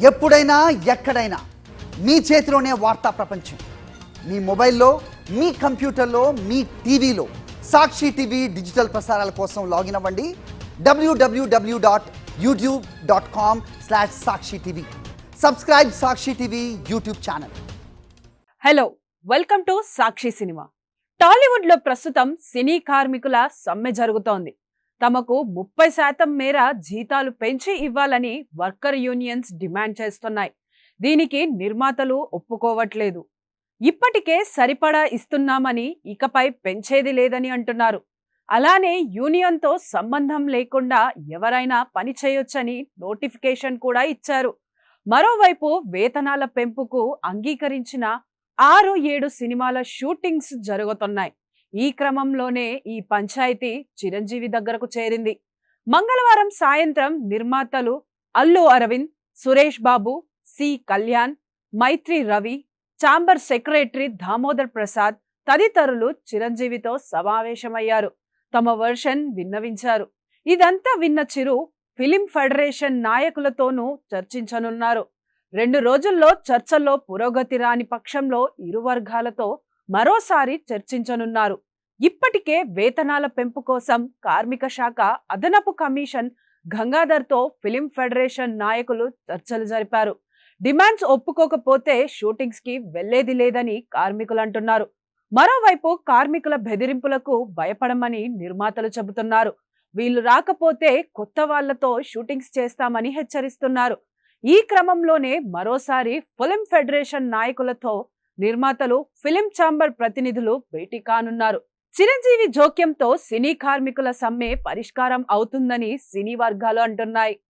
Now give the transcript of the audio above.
ఎప్పుడైనా ఎక్కడైనా మీ చేతిలోనే వార్తా ప్రపంచం. మీ మొబైల్లో, మీ కంప్యూటర్లో, మీ టీవీలో సాక్షి టీవీ డిజిటల్ ప్రసారాల కోసం లాగిన్ అవ్వండి www.youtube.com/sakshi tv. Subscribe Sakshi TV YouTube channel. Hello, welcome to Sakshi cinema. Tollywood లో ప్రస్తుతం సినీ కార్మికుల సమ్మె జరుగుతోంది. తమకు 30% మేర జీతాలు పెంచి ఇవ్వాలని వర్కర్ యూనియన్స్ డిమాండ్ చేస్తున్నాయి. దీనికి నిర్మాతలు ఒప్పుకోవట్లేదు. ఇప్పటికే సరిపడా ఇస్తున్నామని ఇకపై పెంచేది లేదని అంటున్నారు. అలానే యూనియన్తో సంబంధం లేకుండా ఎవరైనా పని చేయొచ్చని నోటిఫికేషన్ కూడా ఇచ్చారు. మరోవైపు వేతనాల పెంపుకు అంగీకరించిన 6-7 సినిమాల షూటింగ్స్ జరుగుతున్నాయి. ఈ క్రమంలోనే ఈ పంచాయతీ చిరంజీవి దగ్గరకు చేరింది. మంగళవారం సాయంత్రం నిర్మాతలు అల్లు అరవింద్, సురేష్ బాబు, సి కళ్యాణ్, మైత్రి రవి, ఛాంబర్ సెక్రటరీ దామోదర్ ప్రసాద్ తదితరులు చిరంజీవితో సమావేశమయ్యారు. తమ వర్షన్ విన్నవించారు. ఇదంతా విన్న చిరు ఫిలిం ఫెడరేషన్ నాయకులతోనూ చర్చించనున్నారు. 2 రోజుల్లో చర్చల్లో పురోగతి రాని పక్షంలో ఇరు వర్గాలతో మరోసారి చర్చించనున్నారు. ఇప్పటికే వేతనాల పెంపు కోసం కార్మిక శాఖ అదనపు కమిషన్ గంగాధర్తో ఫిలిం ఫెడరేషన్ నాయకులు చర్చలు జరిపారు. డిమాండ్స్ ఒప్పుకోకపోతే షూటింగ్స్ కి వెళ్లేది లేదని కార్మికులు అంటున్నారు. మరోవైపు కార్మికుల బెదిరింపులకు భయపడమని నిర్మాతలు చెబుతున్నారు. వీళ్ళు రాకపోతే కొత్త వాళ్లతో షూటింగ్స్ చేస్తామని హెచ్చరిస్తున్నారు. ఈ క్రమంలోనే మరోసారి ఫిలిం ఫెడరేషన్ నాయకులతో నిర్మాతలు, ఫిలిం ఛాంబర్ ప్రతినిధులు భేటీ కానున్నారు. చిరంజీవి జోక్యంతో సినీ కార్మికుల సమ్మె పరిష్కారం అవుతుందని సినీ వర్గాలు అంటున్నాయి.